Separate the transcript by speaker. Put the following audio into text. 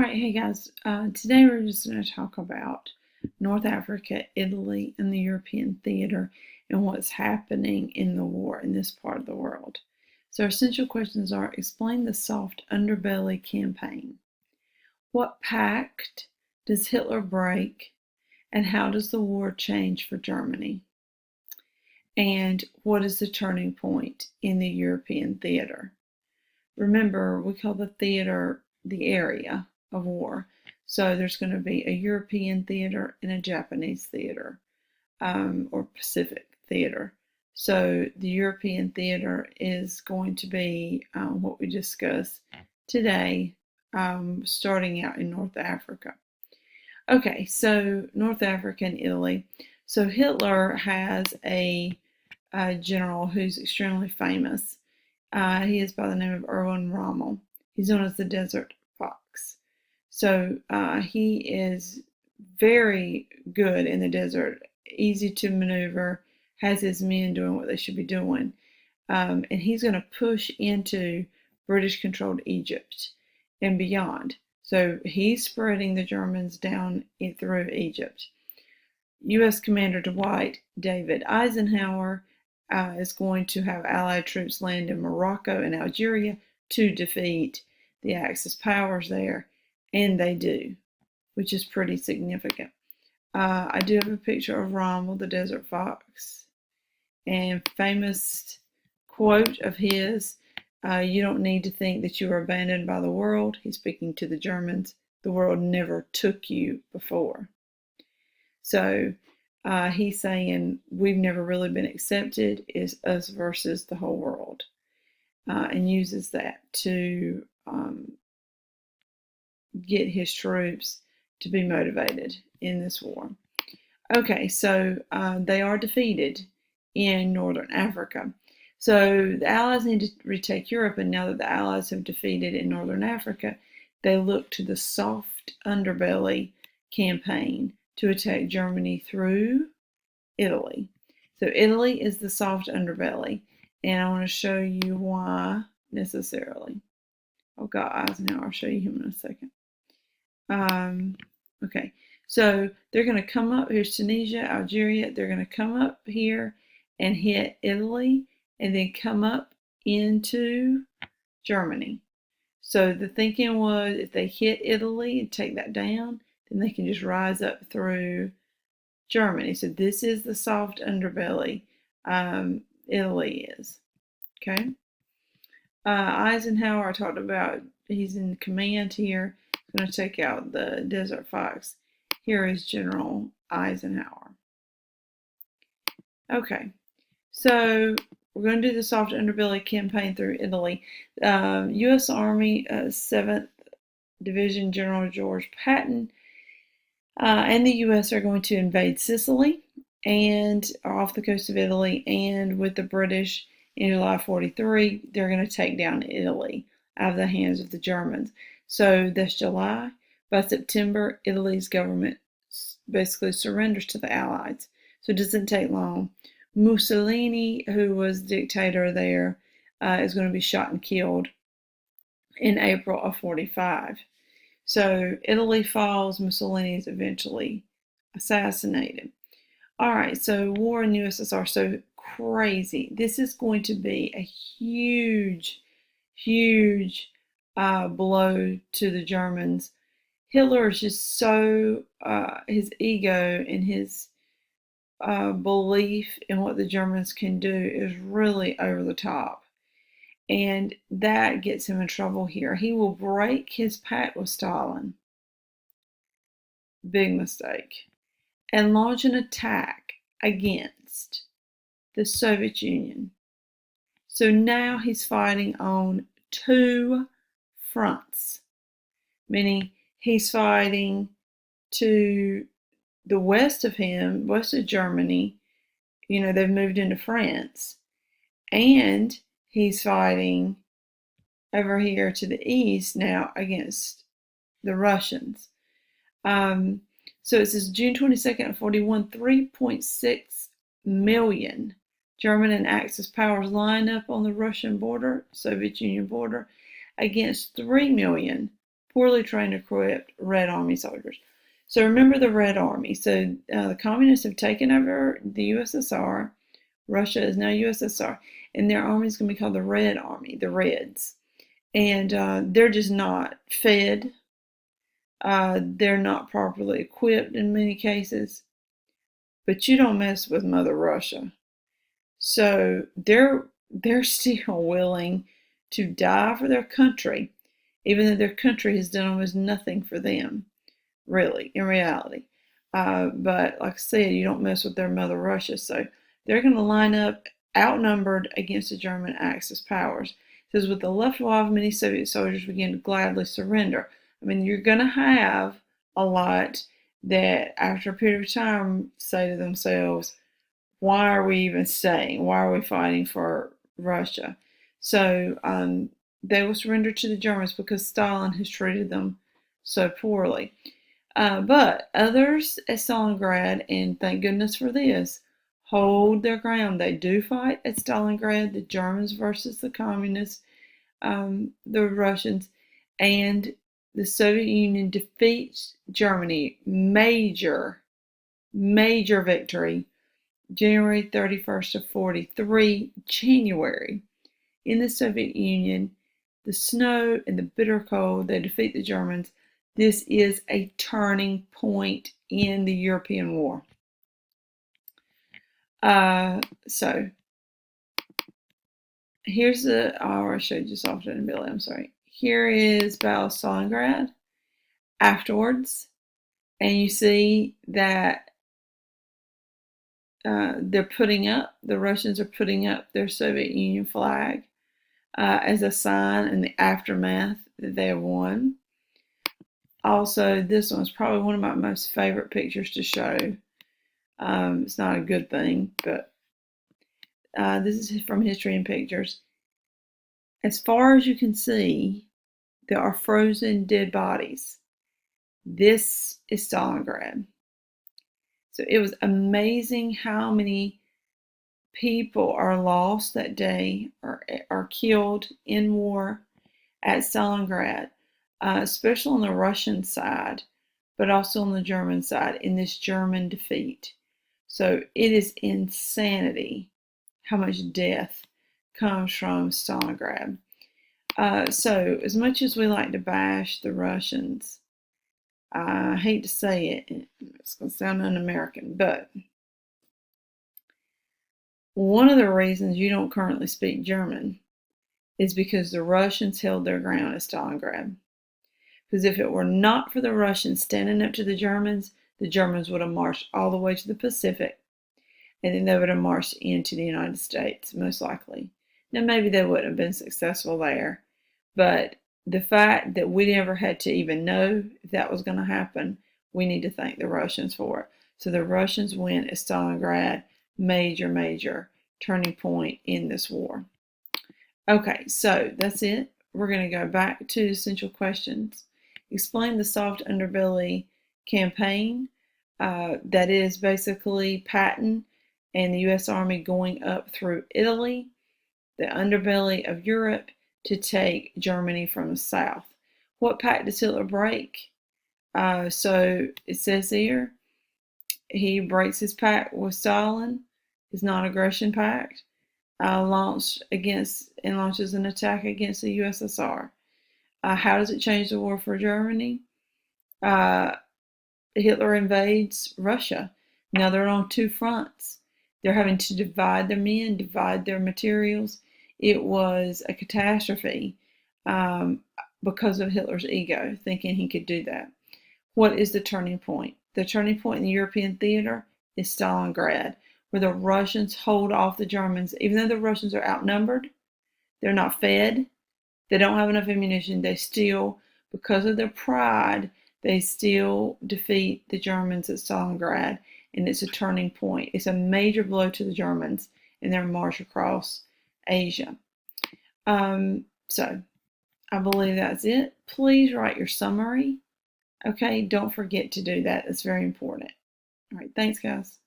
Speaker 1: Alright, hey guys, today we're just going to talk about North Africa, Italy, and the European theater and what's happening in the war in this part of the world. So our essential questions are: explain the soft underbelly campaign. What pact does Hitler break, and how does the war change for Germany? And what is the turning point in the European theater? Remember, we call the theater the area of war. So there's going to be a European theater and a Japanese theater, or Pacific theater. So the European theater is going to be what we discuss today, starting out in North Africa. Okay, so North Africa and Italy. So Hitler has a general who's extremely famous. He is by the name of Erwin Rommel. He's known as the Desert Fox. So he is very good in the desert, easy to maneuver, has his men doing what they should be doing. And he's going to push into British-controlled Egypt and beyond. So he's spreading the Germans down through Egypt. U.S. Commander Dwight David Eisenhower is going to have Allied troops land in Morocco and Algeria to defeat the Axis powers there, and they do, which is pretty significant. I do have a picture of Rommel, the Desert Fox, and famous quote of his, you don't need to think that you are abandoned by the world. He's speaking to the Germans. The world never took you before. So he's saying we've never really been accepted, is us versus the whole world, and uses that to get his troops to be motivated in this war. Okay, so they are defeated in Northern Africa. So the Allies need to retake Europe, and now that the Allies have defeated in Northern Africa, they look to the soft underbelly campaign to attack Germany through Italy. So Italy is the soft underbelly, and I want to show you why necessarily. Oh God, Eisenhower, I'll show you him in a second. Okay, so they're going to come up, here's Tunisia, Algeria, they're going to come up here and hit Italy, and then come up into Germany. So the thinking was if they hit Italy and take that down, then they can just rise up through Germany. So this is the soft underbelly. Italy is. Okay. Eisenhower, I talked about, he's in command here. He's going to take out the Desert Fox. Here is General Eisenhower. Okay. So we're going to do the soft underbelly campaign through Italy. U.S. Army 7th Division General George Patton and the U.S. are going to invade Sicily and off the coast of Italy, and with the British in July 43, they're going to take down Italy out of the hands of the Germans. So that's July. By September, Italy's government basically surrenders to the Allies. So it doesn't take long. Mussolini, who was dictator there, is going to be shot and killed in April of 45. So Italy falls, Mussolini is eventually assassinated. All right, so war in USSR, so crazy. This is going to be a huge, huge blow to the Germans. Hitler is just so, his ego and his belief in what the Germans can do is really over the top. And that gets him in trouble here. He will break his pact with Stalin. Big mistake. And launch an attack against the Soviet Union. So now he's fighting on two fronts, meaning he's fighting to the west of him, west of Germany. You know, they've moved into France. And he's fighting over here to the east now against the Russians. So it says June 22nd of 41, 3.6 million German and Axis powers line up on the Russian border, Soviet Union border, against 3 million poorly trained, equipped Red Army soldiers. So remember the Red Army. So the communists have taken over the USSR. Russia is now USSR, and their army is going to be called the Red Army, the Reds. And they're just not fed. They're not properly equipped in many cases. But you don't mess with Mother Russia. So they're still willing to die for their country, even though their country has done almost nothing for them, really, in reality. But like I said, you don't mess with their Mother Russia. So they're going to line up outnumbered against the German Axis powers. It says, with the Luftwaffe, many Soviet soldiers began to gladly surrender. I mean, you're going to have a lot that, after a period of time, say to themselves, why are we even staying? Why are we fighting for Russia? So they will surrender to the Germans because Stalin has treated them so poorly. But others at Stalingrad, and thank goodness for this, hold their ground. They do fight at Stalingrad, the Germans versus the communists, the Russians, and the Soviet Union defeats Germany. Major victory. January 31st of 43, January. In the Soviet Union, the snow and the bitter cold, they defeat the Germans. This is a turning point in the European war. So here's I showed you Soft and Billy, I'm sorry. Here is Battle of Stalingrad afterwards, and you see that the Russians are putting up their Soviet Union flag as a sign in the aftermath that they have won. Also, this one's probably one of my most favorite pictures to show. It's not a good thing, but this is from History and Pictures. As far as you can see, there are frozen dead bodies. This is Stalingrad. So it was amazing how many people are lost that day or are killed in war at Stalingrad, especially on the Russian side, but also on the German side in this German defeat. So it is insanity how much death comes from Stalingrad. So as much as we like to bash the Russians, I hate to say it, it's going to sound un-American, but one of the reasons you don't currently speak German is because the Russians held their ground at Stalingrad. Because if it were not for the Russians standing up to the Germans would have marched all the way to the Pacific, and then they would have marched into the United States, most likely. Now, maybe they wouldn't have been successful there, but the fact that we never had to even know if that was going to happen, we need to thank the Russians for it. So the Russians win at Stalingrad, major turning point in this war. Okay, so that's it. We're going to go back to essential questions. Explain the soft underbelly campaign. That is basically Patton and the U.S. Army going up through Italy, the underbelly of Europe, to take Germany from the south. What pact does Hitler break? So it says here, he breaks his pact with Stalin, his non-aggression pact, launches an attack against the USSR. How does it change the war for Germany? Hitler invades Russia. Now they're on two fronts. They're having to divide their men, divide their materials. It was a catastrophe because of Hitler's ego, thinking he could do that. What is the turning point? The turning point in the European theater is Stalingrad, where the Russians hold off the Germans. Even though the Russians are outnumbered, they're not fed, they don't have enough ammunition, they still, because of their pride, they still defeat the Germans at Stalingrad, and it's a turning point. It's a major blow to the Germans in their march across Asia. So I believe that's it. Please write your summary. Okay, don't forget to do that. It's very important. All right, thanks, guys.